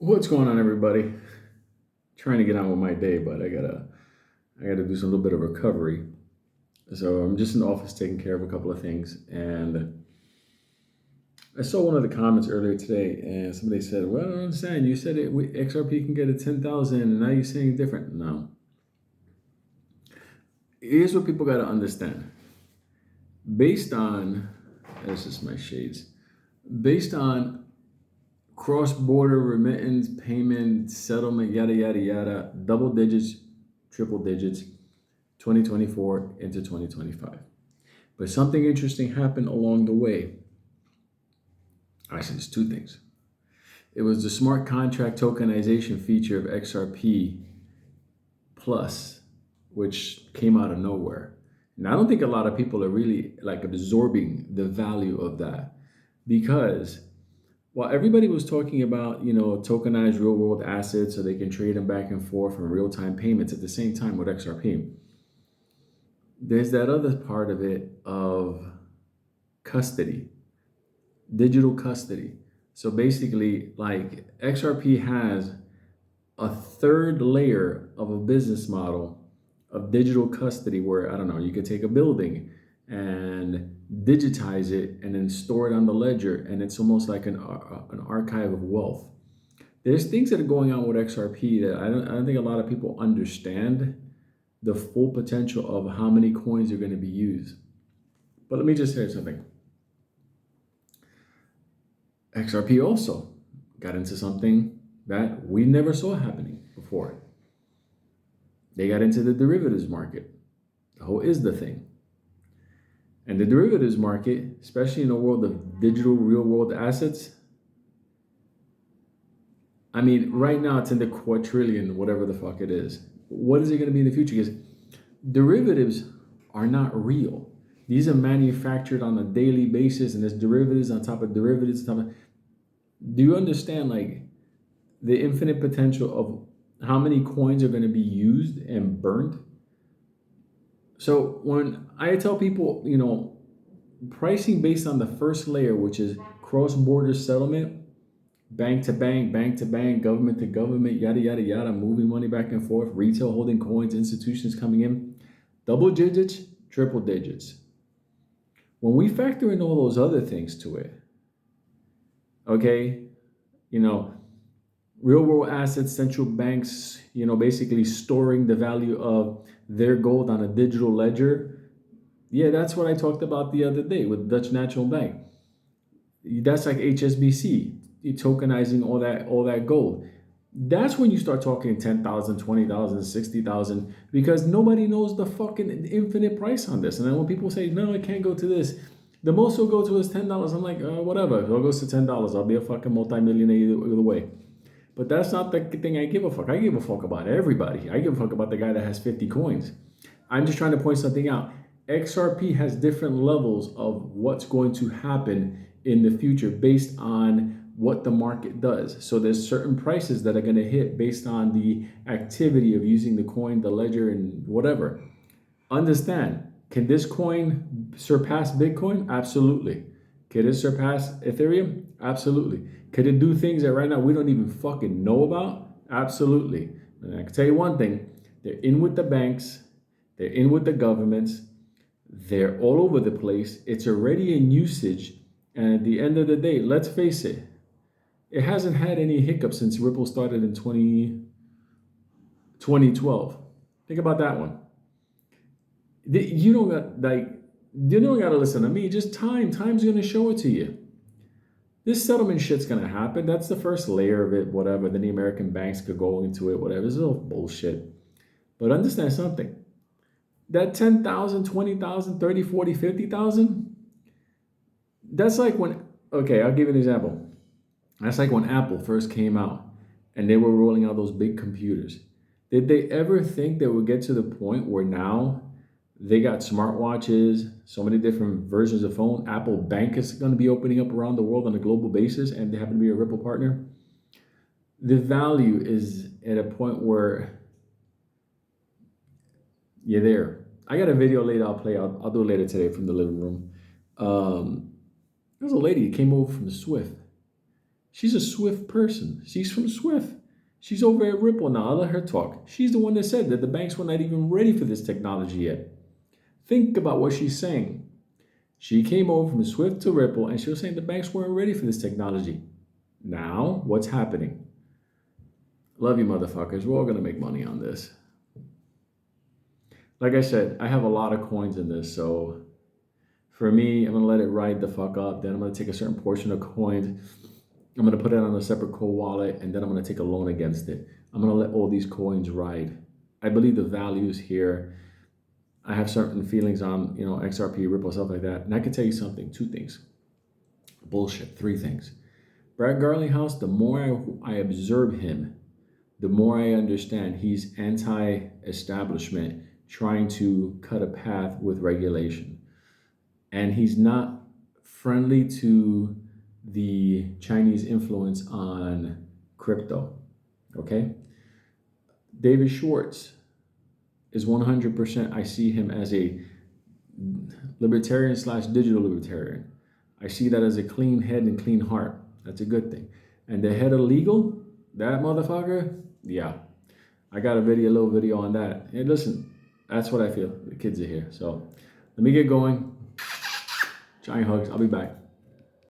What's going on, everybody? Trying to get on with my day, but I gotta do some little bit of recovery. So I'm just in the office taking care of a couple of things, and I saw one of the comments earlier today, and somebody said, "Well, I don't understand. You said XRP can get a 10,000, and now you're saying different." No, here's what people got to understand. Based on this is my shades. Based on cross-border remittance, payment, settlement, yada yada yada, double digits, triple digits, 2024 into 2025. But something interesting happened along the way. Actually, there's two things. It was the smart contract tokenization feature of XRP Plus, which came out of nowhere. And I don't think a lot of people are really like absorbing the value of that because while everybody was talking about, tokenized real world assets so they can trade them back and forth and real time payments at the same time with XRP, there's that other part of it of custody, digital custody. So basically, like XRP has a third layer of a business model of digital custody where, I don't know, you could take a building and digitize it and then store it on the ledger, and it's almost like an archive of wealth. There's things that are going on with XRP that I don't think a lot of people understand the full potential of how many coins are going to be used. But let me just say something. XRP also got into something that we never saw happening before. They got into the derivatives market. The whole is the thing. And the derivatives market, especially in the world of digital real world assets, I mean, right now it's in the quadrillion, whatever the fuck it is. What is it going to be in the future? Because derivatives are not real. These are manufactured on a daily basis, and there's derivatives on top of derivatives on top of. Do you understand like the infinite potential of how many coins are going to be used and burnt? So when I tell people, pricing based on the first layer, which is cross-border settlement, bank to bank, government to government, yada, yada, yada, moving money back and forth, retail holding coins, institutions coming in, double digits, triple digits. When we factor in all those other things to it, okay, real world assets, central banks, basically storing the value of their gold on a digital ledger. Yeah, that's what I talked about the other day with Dutch National Bank. That's like HSBC, tokenizing all that gold. That's when you start talking 10,000, 20,000, 60,000, because nobody knows the fucking infinite price on this. And then when people say, no, it can't go to this, the most it'll go to is $10. I'm like, whatever. If it goes to $10, I'll be a fucking multimillionaire either way. But that's not the thing I give a fuck. I give a fuck about everybody. I give a fuck about the guy that has 50 coins. I'm just trying to point something out. XRP has different levels of what's going to happen in the future based on what the market does. So there's certain prices that are going to hit based on the activity of using the coin, the ledger, and whatever. Understand, can this coin surpass Bitcoin? Absolutely. Could it surpass Ethereum? Absolutely. Could it do things that right now we don't even fucking know about? Absolutely. And I can tell you one thing, they're in with the banks, they're in with the governments, they're all over the place. It's already in usage. And at the end of the day, let's face it, it hasn't had any hiccups since Ripple started in 2012. Think about that one. You don't got you don't gotta listen to me. Just time's gonna show it to you. This settlement shit's gonna happen. That's the first layer of it, whatever. Then the American banks could go into it, whatever. It's all bullshit. But understand something. That 10,000, 20,000, 30, 40, 50,000, that's like when, okay, I'll give you an example. That's like when Apple first came out and they were rolling out those big computers. Did they ever think they would get to the point where now they got smartwatches, so many different versions of phone? Apple Bank is going to be opening up around the world on a global basis, and they happen to be a Ripple partner. The value is at a point where you're there. I got a video later I'll play. I'll do it later today from the living room. There's a lady who came over from Swift. She's a Swift person. She's from Swift. She's over at Ripple now. I'll let her talk. She's the one that said that the banks were not even ready for this technology yet. Think about what she's saying. She came over from Swift to Ripple, and she was saying the banks weren't ready for this technology. Now, what's happening? Love you, motherfuckers. We're all going to make money on this. Like I said, I have a lot of coins in this, so for me, I'm going to let it ride the fuck up. Then I'm going to take a certain portion of coins. I'm going to put it on a separate cold wallet, and then I'm going to take a loan against it. I'm going to let all these coins ride. I believe the values here. I have certain feelings on, XRP, Ripple, stuff like that. And I can tell you something, 2 things. Bullshit, 3 things. Brad Garlinghouse, the more I observe him, the more I understand he's anti-establishment, trying to cut a path with regulation. And he's not friendly to the Chinese influence on crypto, okay? David Schwartz is 100%, I see him as a libertarian / digital libertarian. I see that as a clean head and clean heart. That's a good thing. And the head of legal, that motherfucker, yeah. I got a little video on that. Hey, listen, that's what I feel. The kids are here. So let me get going. Giant hugs. I'll be back.